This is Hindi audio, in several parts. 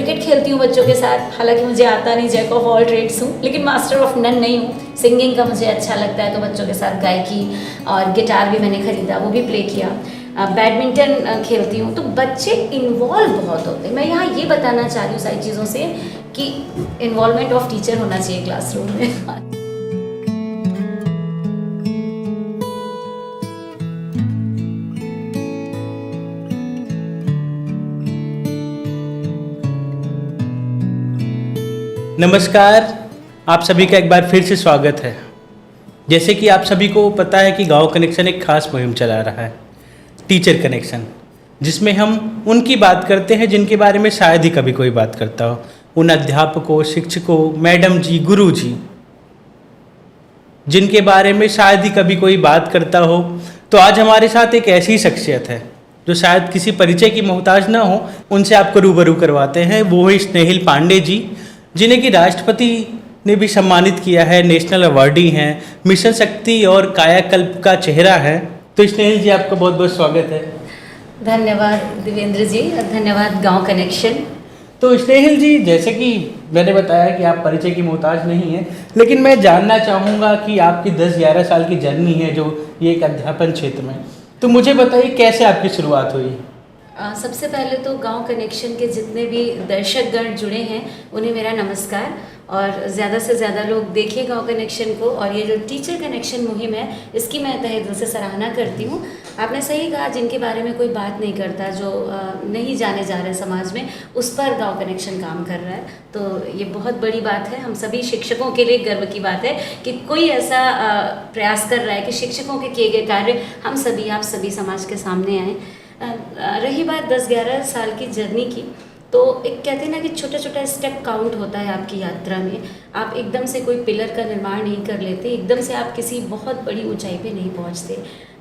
क्रिकेट खेलती हूँ बच्चों के साथ, हालांकि मुझे आता नहीं, जैक ऑफ ऑल ट्रेड्स हूँ, लेकिन मास्टर ऑफ नन नहीं हूँ। सिंगिंग का मुझे अच्छा लगता है, तो बच्चों के साथ गायकी, और गिटार भी मैंने खरीदा, वो भी प्ले किया। बैडमिंटन खेलती हूँ। तो बच्चे इन्वॉल्व बहुत होते हैं। मैं यहाँ ये बताना चाह रही हूँ सारी चीज़ों से कि इन्वॉल्वमेंट ऑफ टीचर होना चाहिए क्लासरूम में। नमस्कार, आप सभी का एक बार फिर से स्वागत है। जैसे कि आप सभी को पता है कि गांव कनेक्शन एक खास मुहिम चला रहा है, टीचर कनेक्शन, जिसमें हम उनकी बात करते हैं जिनके बारे में शायद ही कभी कोई बात करता हो। उन अध्यापकों, शिक्षकों, मैडम जी, गुरु जी, जिनके बारे में शायद ही कभी कोई बात करता हो। तो आज हमारे साथ एक ऐसी शख्सियत है जो शायद किसी परिचय की मोहताज ना हो, उनसे आपको रूबरू करवाते हैं। वो है स्नेहिल पांडे जी, जिन्हें कि राष्ट्रपति ने भी सम्मानित किया है, नेशनल अवार्डी हैं, मिशन शक्ति और कायाकल्प का चेहरा है। तो स्नेहिल जी, आपका बहुत बहुत स्वागत है। धन्यवाद दिवेंद्र जी, और धन्यवाद गांव कनेक्शन। तो स्नेहिल जी, जैसे कि मैंने बताया कि आप परिचय की मोहताज नहीं हैं, लेकिन मैं जानना चाहूँगा कि आपकी 10-11 साल की जर्नी है जो ये एक अध्यापन क्षेत्र में, तो मुझे बताइए कैसे आपकी शुरुआत हुई। सबसे पहले तो गांव कनेक्शन के जितने भी दर्शकगण जुड़े हैं उन्हें मेरा नमस्कार, और ज़्यादा से ज़्यादा लोग देखिए गांव कनेक्शन को। और ये जो टीचर कनेक्शन मुहिम है, इसकी मैं तहे दिल से सराहना करती हूँ। आपने सही कहा, जिनके बारे में कोई बात नहीं करता, जो नहीं जाने जा रहे समाज में, उस पर गांव कनेक्शन काम कर रहा है। तो ये बहुत बड़ी बात है, हम सभी शिक्षकों के लिए गर्व की बात है कि कोई ऐसा प्रयास कर रहा है कि शिक्षकों के किए गए कार्य हम सभी, आप सभी समाज के सामने आएँ। रही बात 10-11 साल की जर्नी की, तो एक कहते हैं ना कि छोटा छोटा स्टेप काउंट होता है आपकी यात्रा में। आप एकदम से कोई पिलर का निर्माण नहीं कर लेते, एकदम से आप किसी बहुत बड़ी ऊंचाई पे नहीं पहुंचते।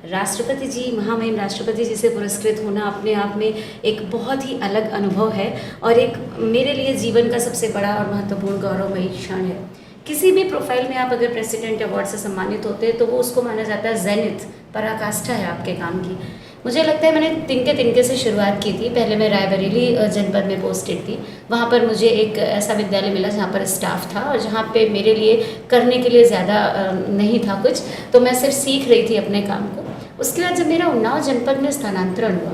राष्ट्रपति जी, महामहिम राष्ट्रपति जी से पुरस्कृत होना अपने आप में एक बहुत ही अलग अनुभव है, और एक मेरे लिए जीवन का सबसे बड़ा और महत्वपूर्ण गौरवमयी क्षण है। किसी भी प्रोफाइल में आप अगर प्रेसिडेंट अवार्ड से सम्मानित होते हैं तो वो उसको माना जाता है जेनिथ, पराकाष्ठा है आपके काम की। मुझे लगता है मैंने तिनके से शुरुआत की थी। पहले मैं रायबरेली जनपद में पोस्टेड थी। वहाँ पर मुझे एक ऐसा विद्यालय मिला जहाँ पर स्टाफ था, और जहाँ पे मेरे लिए करने के लिए ज़्यादा नहीं था कुछ, तो मैं सिर्फ सीख रही थी अपने काम को। उसके बाद जब मेरा उन्नाव जनपद में स्थानांतरण हुआ,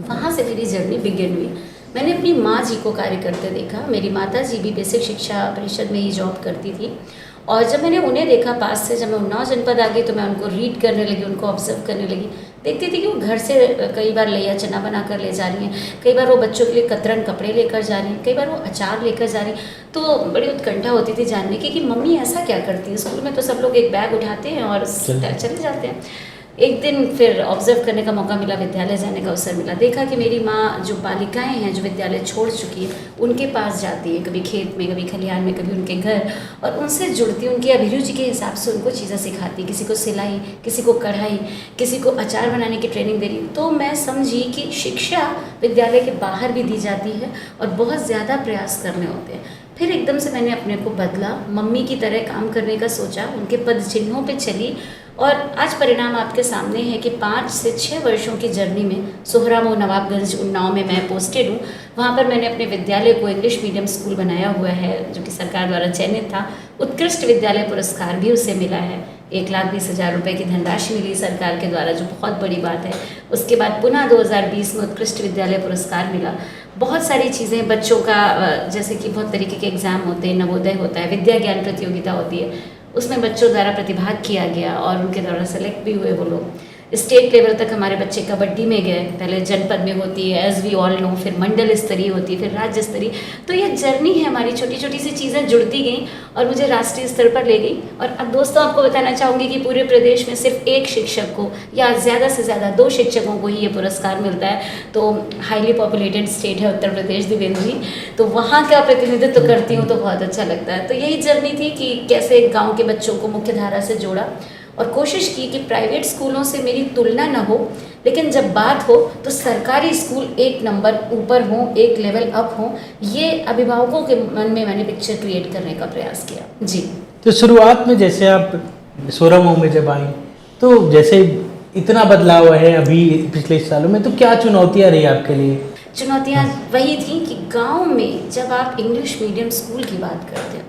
वहाँ से मेरी जर्नी बिगिन हुई। मैंने अपनी माँ जी को कार्य करते देखा। मेरी माता जी भी बेसिक शिक्षा परिषद में ही जॉब करती थी, और जब मैंने उन्हें देखा पास से, जब मैं उन्नाव जनपद आ गई तो मैं उनको रीड करने लगी, उनको ऑब्जर्व करने लगी। देखती थी कि वो घर से कई बार लैया चना बना कर ले जा रही हैं, कई बार वो बच्चों के लिए कतरन कपड़े लेकर जा रही हैं, कई बार वो अचार लेकर जा रही हैं। तो बड़ी उत्कंठा होती थी जानने की कि मम्मी ऐसा क्या करती है। स्कूल में तो सब लोग एक बैग उठाते हैं और चले जाते हैं। एक दिन फिर ऑब्जर्व करने का मौका मिला, विद्यालय जाने का अवसर मिला। देखा कि मेरी माँ जो बालिकाएं हैं जो विद्यालय छोड़ चुकी है, उनके पास जाती है, कभी खेत में, कभी खलिहान में, कभी उनके घर, और उनसे जुड़ती, उनकी अभिरुचि के हिसाब से उनको चीज़ें सिखाती। किसी को सिलाई, किसी को कढ़ाई, किसी को अचार बनाने की ट्रेनिंग दे रही। तो मैं समझी कि शिक्षा विद्यालय के बाहर भी दी जाती है और बहुत ज़्यादा प्रयास करने होते हैं। फिर एकदम से मैंने अपने को बदला, मम्मी की तरह काम करने का सोचा, उनके पद चिन्हों पे चली, और आज परिणाम आपके सामने है कि 5 से 6 वर्षों की जर्नी में सोहरामऊ नवाबगंज उन्नाव में मैं पोस्टेड हूँ। वहाँ पर मैंने अपने विद्यालय को इंग्लिश मीडियम स्कूल बनाया हुआ है, जो कि सरकार द्वारा चयनित था। उत्कृष्ट विद्यालय पुरस्कार भी उसे मिला है। 1,20,000 रुपये की धनराशि मिली सरकार के द्वारा, जो बहुत बड़ी बात है। उसके बाद पुनः 2020 में उत्कृष्ट विद्यालय पुरस्कार मिला। बहुत सारी चीज़ें बच्चों का, जैसे कि बहुत तरीके के एग्ज़ाम होते हैं, नवोदय होता है, विद्या ज्ञान प्रतियोगिता होती है, उसमें बच्चों द्वारा प्रतिभाग किया गया और उनके द्वारा सेलेक्ट भी हुए वो लोग। स्टेट लेवल तक हमारे बच्चे कबड्डी में गए। पहले जनपद में होती है, एज वी ऑल नो, फिर मंडल स्तरीय होती है, फिर राज्य स्तरीय। तो ये जर्नी है हमारी, छोटी छोटी सी चीज़ें जुड़ती गई और मुझे राष्ट्रीय स्तर पर ले गई। और अब दोस्तों, आपको बताना चाहूँगी कि पूरे प्रदेश में सिर्फ एक शिक्षक को या ज़्यादा से ज़्यादा 2 शिक्षकों को ही ये पुरस्कार मिलता है। तो हाईली पॉपुलेटेड स्टेट है उत्तर प्रदेश, दिवेंद्र जी, तो वहाँ का प्रतिनिधित्व करती हूँ तो बहुत अच्छा लगता है। तो यही जर्नी थी कि कैसे गाँव के बच्चों को मुख्य धारा से जोड़ा, और कोशिश की कि प्राइवेट स्कूलों से मेरी तुलना न हो, लेकिन जब बात हो तो सरकारी स्कूल एक नंबर ऊपर हो, एक लेवल अप हो। ये अभिभावकों के मन में मैंने पिक्चर क्रिएट करने का प्रयास किया जी। तो शुरुआत में जैसे आप सोहरामऊ में जब आई, तो जैसे इतना बदलाव है अभी पिछले सालों में, तो क्या चुनौतियाँ रही आपके लिए? चुनौतियाँ वही थी कि गांव में जब आप इंग्लिश मीडियम स्कूल की बात करते हैं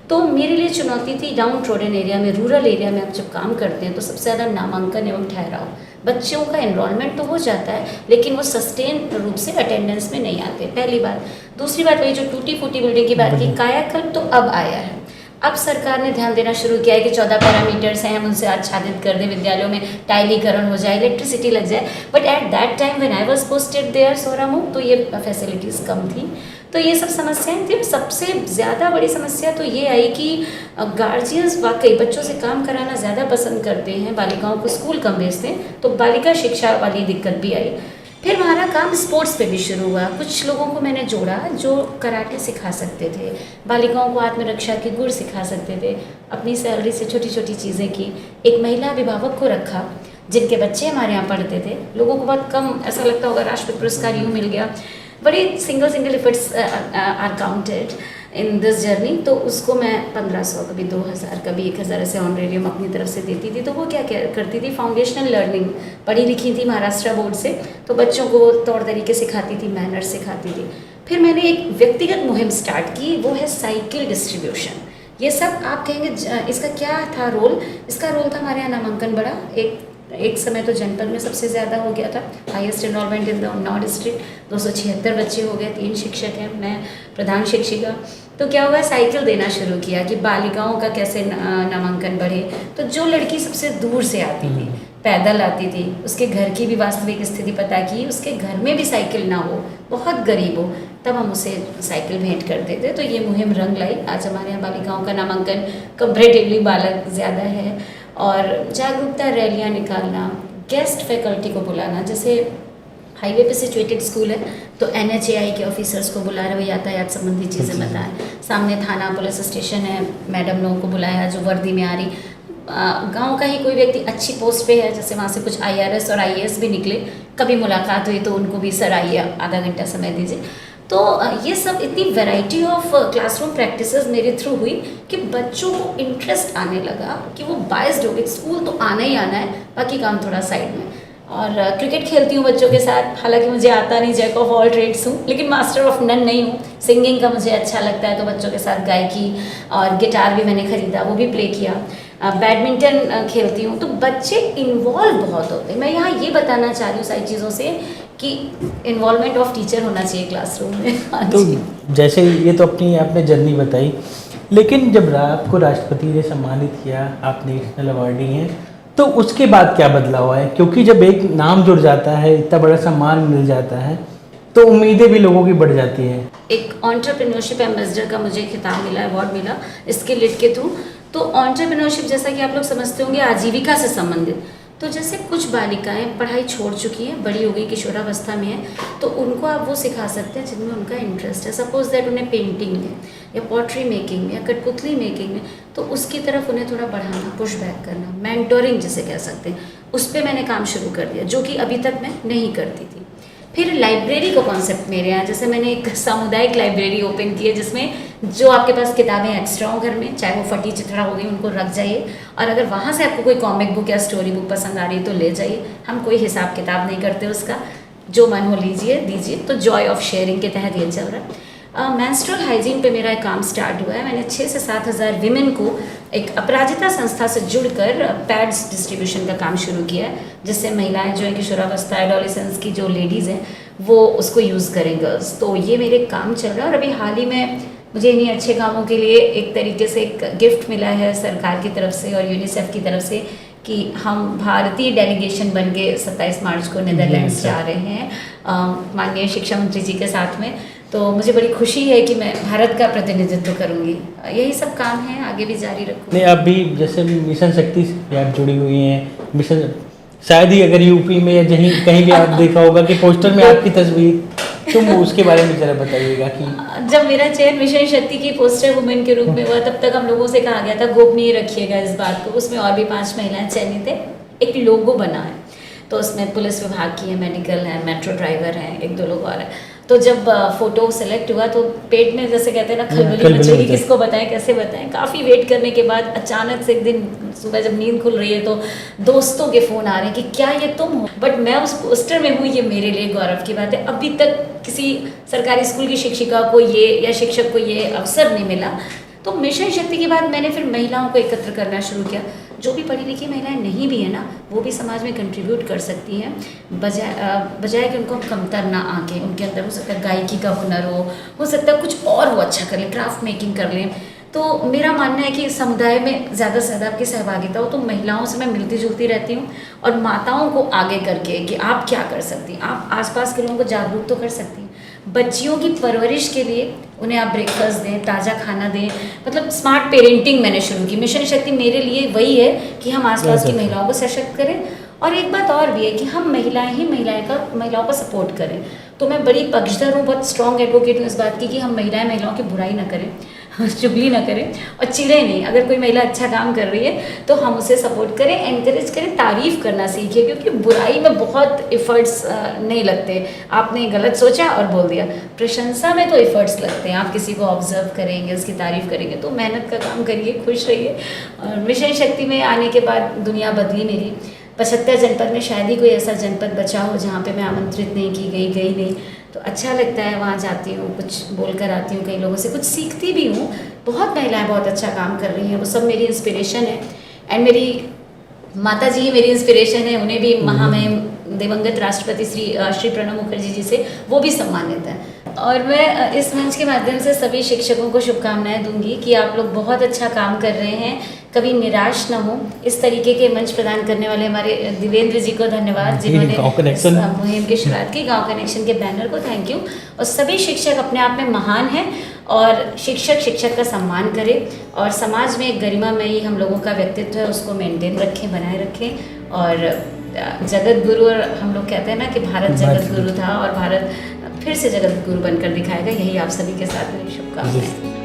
तो मेरे लिए चुनौती थी डाउन ट्रोडन एरिया में, रूरल एरिया में आप जब काम करते हैं तो सबसे ज़्यादा नामांकन एवं ठहराव, बच्चों का एनरोलमेंट तो हो जाता है लेकिन वो सस्टेन रूप से अटेंडेंस में नहीं आते, पहली बात। दूसरी बात वही जो टूटी फूटी बिल्डिंग की बात की, कायाकल्प तो अब आया है। अब सरकार ने ध्यान देना शुरू किया है कि 14 पैरामीटर्स हैं, हम उनसे आच्छादित कर दें, विद्यालयों में टाइलीकरण हो जाए, इलेक्ट्रिसिटी लग जाए। But at that time when I was posted there Soramu, तो ये फैसिलिटीज़ कम थी, तो ये सब समस्याएं थी। सबसे ज़्यादा बड़ी समस्या तो ये आई कि गार्जियंस वाकई बच्चों से काम कराना ज़्यादा पसंद करते हैं, बालिकाओं को स्कूल कम भेजते हैं, तो बालिका शिक्षा वाली दिक्कत भी आई। फिर हमारा काम स्पोर्ट्स पे भी शुरू हुआ। कुछ लोगों को मैंने जोड़ा जो कराटे सिखा सकते थे, बालिकाओं को आत्मरक्षा के गुण सिखा सकते थे, अपनी सैलरी से छोटी छोटी चीज़ें की। एक महिला अभिभावक को रखा जिनके बच्चे हमारे यहाँ पढ़ते थे। लोगों को बहुत कम ऐसा लगता होगा राष्ट्रपति पुरस्कार यूँ मिल गया, बड़े single efforts are counted in this journey. तो उसको मैं 1500, कभी 2000, कभी 1000 ऐसे ऑनरेरियम अपनी तरफ से देती थी। तो वो क्या करती थी, फाउंडेशनल लर्निंग, पढ़ी लिखी थी महाराष्ट्र बोर्ड से, तो बच्चों को तौर तरीके सिखाती थी, मैनर्स सिखाती थी। फिर मैंने एक व्यक्तिगत मुहिम स्टार्ट की, वो है साइकिल डिस्ट्रीब्यूशन। ये सब आप कहेंगे इसका क्या था रोल? इसका रोल था हमारे यहाँ नामांकन बढ़ा, एक समय तो जनपद में सबसे ज़्यादा हो गया था, highest enrolment in the Unnao district, 276 बच्चे हो गए, 3 शिक्षक हैं, मैं प्रधान शिक्षिका। तो क्या हुआ, साइकिल देना शुरू किया कि बालिकाओं का कैसे नामांकन बढ़े। तो जो लड़की सबसे दूर से आती थी, पैदल आती थी, उसके घर की भी वास्तविक स्थिति पता की, उसके घर में भी साइकिल ना हो, बहुत गरीब हो, तब हम उसे साइकिल भेंट करते थे। तो ये मुहिम रंग लाई। आज हमारे यहाँ बालिकाओं का नामांकन कंपैरेटिवली बालक ज़्यादा है। और जागरूकता रैलियाँ निकालना, गेस्ट फैकल्टी को बुलाना, जैसे हाईवे पे सिचुएटेड स्कूल है तो NHAI के ऑफिसर्स को बुला रहे हो, यातायात संबंधी चीज़ें बताएं। सामने थाना पुलिस स्टेशन है, मैडम लोगों को बुलाया जो वर्दी में आ रही। गांव का ही कोई व्यक्ति अच्छी पोस्ट पे है, जैसे वहाँ से कुछ IRS और IAS भी निकले, कभी मुलाकात हुई तो उनको भी सर आइए आधा घंटा समय दीजिए। तो ये सब इतनी वैरायटी ऑफ क्लासरूम प्रैक्टिसेस मेरे थ्रू हुई कि बच्चों को इंटरेस्ट आने लगा कि वो बायस्ड हो गए, स्कूल तो आना ही आना है, बाकी काम थोड़ा साइड में। और क्रिकेट खेलती हूँ बच्चों के साथ, हालांकि मुझे आता नहीं, जैक ऑफ ऑल ट्रेड्स हूँ, लेकिन मास्टर ऑफ नन नहीं हूँ। सिंगिंग का मुझे अच्छा लगता है, तो बच्चों के साथ गायकी, और गिटार भी मैंने खरीदा, वो भी प्ले किया। बैडमिंटन खेलती हूँ। तो बच्चे इन्वॉल्व बहुत होते हैं। मैं यहाँ ये बताना चाह रही हूँ सारी चीज़ों से कि इन्वॉल्वमेंट ऑफ टीचर होना चाहिए क्लासरूम में। तो जैसे ये तो अपनी आपने जर्नी बताई, लेकिन जब आपको राष्ट्रपति ने सम्मानित किया, आप नेशनल अवार्डी हैं, तो उसके बाद क्या बदलाव हुआ है? क्योंकि जब एक नाम जुड़ जाता है, इतना बड़ा सम्मान मिल जाता है, तो उम्मीदें भी लोगों की बढ़ जाती हैं। एक एंटरप्रेन्योरशिप एम्बेसडर का मुझे खिताब मिला, अवार्ड मिला इसके लिट के थ्रू। तो एंटरप्रेन्योरशिप, जैसा कि आप लोग समझते होंगे, आजीविका से संबंधित। तो जैसे कुछ बालिकाएं पढ़ाई छोड़ चुकी हैं, बड़ी हो गई, किशोरावस्था में है, तो उनको आप वो सिखा सकते हैं जिनमें उनका इंटरेस्ट है। सपोज दैट उन्हें पेंटिंग में या पॉटरी मेकिंग में या कठपुतली मेकिंग में, तो उसकी तरफ उन्हें थोड़ा बढ़ाना, पुश बैक करना, मेंटोरिंग जिसे कह सकते हैं, उस पर मैंने काम शुरू कर दिया, जो कि अभी तक मैं नहीं करती थी। फिर लाइब्रेरी को कॉन्सेप्ट मेरे यहाँ, जैसे मैंने एक सामुदायिक लाइब्रेरी ओपन की है, जिसमें जो आपके पास किताबें एक्स्ट्रा हो घर में, चाहे वो फटी चिथड़ा हो गई, उनको रख जाइए, और अगर वहाँ से आपको कोई कॉमिक बुक या स्टोरी बुक पसंद आ रही है तो ले जाइए। हम कोई हिसाब किताब नहीं करते उसका, जो मन हो लीजिए दीजिए। तो जॉय ऑफ शेयरिंग के तहत ये चल रहा है। मेंस्ट्रुअल हाइजीन पे मेरा काम स्टार्ट हुआ है। मैंने 6 से 7 हज़ार विमेन को एक अपराजिता संस्था से जुड़कर पैड्स डिस्ट्रीब्यूशन का काम शुरू किया है, जिससे महिलाएं जो है किशोरावस्था, एडोलेसेंस की जो लेडीज़ हैं, वो उसको यूज़ करें, गर्ल्स। तो ये मेरे काम चल रहा है। और अभी हाल ही में मुझे इन्हीं अच्छे कामों के लिए एक तरीके से एक गिफ्ट मिला है सरकार की तरफ से और यूनिसेफ की तरफ से, कि हम भारतीय डेलीगेशन बन के 27 मार्च को नीदरलैंड्स जा रहे हैं माननीय शिक्षा मंत्री जी के साथ में। तो मुझे बड़ी खुशी है कि मैं भारत का प्रतिनिधित्व करूंगी। यही सब काम है, आगे भी जारी रखूँगी। नहीं, आप भी जैसे मिशन शक्ति से आप जुड़ी हुई हैं, मिशन शायद ही अगर यूपी में या कहीं भी आप देखा होगा कि पोस्टर में आपकी तस्वीर, तुम उसके बारे में जरा बताइएगा। कि जब मेरा चयन मिशन शक्ति की पोस्टर वुमेन के रूप में हुआ, तब तक हम लोगों से कहा गया था गोपनीय रखिएगा इस बात को। उसमें और भी 5 महिलाएं चयनित है। एक लोगो बना है, तो उसमें पुलिस विभाग की है, मेडिकल है, मेट्रो ड्राइवर हैं, 1-2 लोग और हैं। तो जब फोटो सेलेक्ट हुआ तो पेट में जैसे कहते हैं ना खलबली मच रही, किसको बताएं, कैसे बताएं। काफ़ी वेट करने के बाद अचानक से एक दिन सुबह जब नींद खुल रही है तो दोस्तों के फ़ोन आ रहे हैं कि क्या ये तुम हो। बट मैं उस पोस्टर में हूँ, ये मेरे लिए गौरव की बात है। अभी तक किसी सरकारी स्कूल की शिक्षिका को ये या शिक्षक को ये अवसर नहीं मिला। तो मिशन शक्ति के बाद मैंने फिर महिलाओं को एकत्र करना शुरू किया। जो भी पढ़ी लिखी महिलाएं नहीं भी है ना, वो भी समाज में कंट्रीब्यूट कर सकती हैं, बजाय कि उनको हम कमतर ना आके उनके अंदर हो सकता है गायकी का हुनर हो सकता है कुछ और वो अच्छा कर लें, क्राफ्ट मेकिंग कर लें। तो मेरा मानना है कि समुदाय में ज़्यादा से ज़्यादा आपकी सहभागिता हो। तो महिलाओं से मैं मिलती जुलती रहती हूँ और माताओं को आगे करके कि आप क्या कर सकती हैं, आप आसपास के लोगों को जागरूक तो कर सकती हैं। बच्चियों की परवरिश के लिए उन्हें आप ब्रेकफास्ट दें, ताज़ा खाना दें, मतलब स्मार्ट पेरेंटिंग मैंने शुरू की। मिशन शक्ति मेरे लिए वही है कि हम आसपास की महिलाओं को सशक्त करें। और एक बात और भी है कि हम महिलाओं को सपोर्ट करें। तो मैं बड़ी पक्षधर हूँ, बहुत स्ट्रॉन्ग एडवोकेट हूँ इस बात की कि हम महिलाओं की बुराई ना करें, चुगली ना करें और चिढ़े नहीं। अगर कोई महिला अच्छा काम कर रही है तो हम उसे सपोर्ट करें, एनकरेज करें, तारीफ़ करना सीखें, क्योंकि बुराई में बहुत एफर्ट्स नहीं लगते। आपने गलत सोचा और बोल दिया, प्रशंसा में तो एफर्ट्स लगते हैं। आप किसी को ऑब्जर्व करेंगे, उसकी तारीफ़ करेंगे, तो मेहनत का काम करिए, खुश रहिए। और मिशन शक्ति में आने के बाद दुनिया बदली मेरी। 75 जनपद में शायद ही कोई ऐसा जनपद बचा हो जहाँ पे मैं आमंत्रित नहीं की गई नहीं। तो अच्छा लगता है, वहाँ जाती हूँ, कुछ बोल कर आती हूँ, कई लोगों से कुछ सीखती भी हूँ। बहुत महिलाएं बहुत अच्छा काम कर रही हैं, वो सब मेरी इंस्पिरेशन है। एंड मेरी माता जी ही मेरी इंस्पिरेशन है, उन्हें भी महामहिम दिवंगत राष्ट्रपति श्री प्रणब मुखर्जी जी से वो भी सम्मानित है। और मैं इस मंच के माध्यम से सभी शिक्षकों को शुभकामनाएं दूंगी कि आप लोग बहुत अच्छा काम कर रहे हैं, कभी निराश न हो। इस तरीके के मंच प्रदान करने वाले हमारे देवेंद्र जी को धन्यवाद, जिन्होंने इस मुहिम की शुरुआत की। गांव कनेक्शन के बैनर को थैंक यू। और सभी शिक्षक अपने आप में महान हैं और शिक्षक का सम्मान करें और समाज में एक गरिमामयी हम लोगों का व्यक्तित्व है उसको मेंटेन रखें, बनाए रखें। और जगत गुरु, और हम लोग कहते हैं ना कि भारत जगत गुरु था और भारत फिर से जगत गुरु बनकर दिखाएगा। यही आप सभी के साथ मेरी शुभकामनाएं।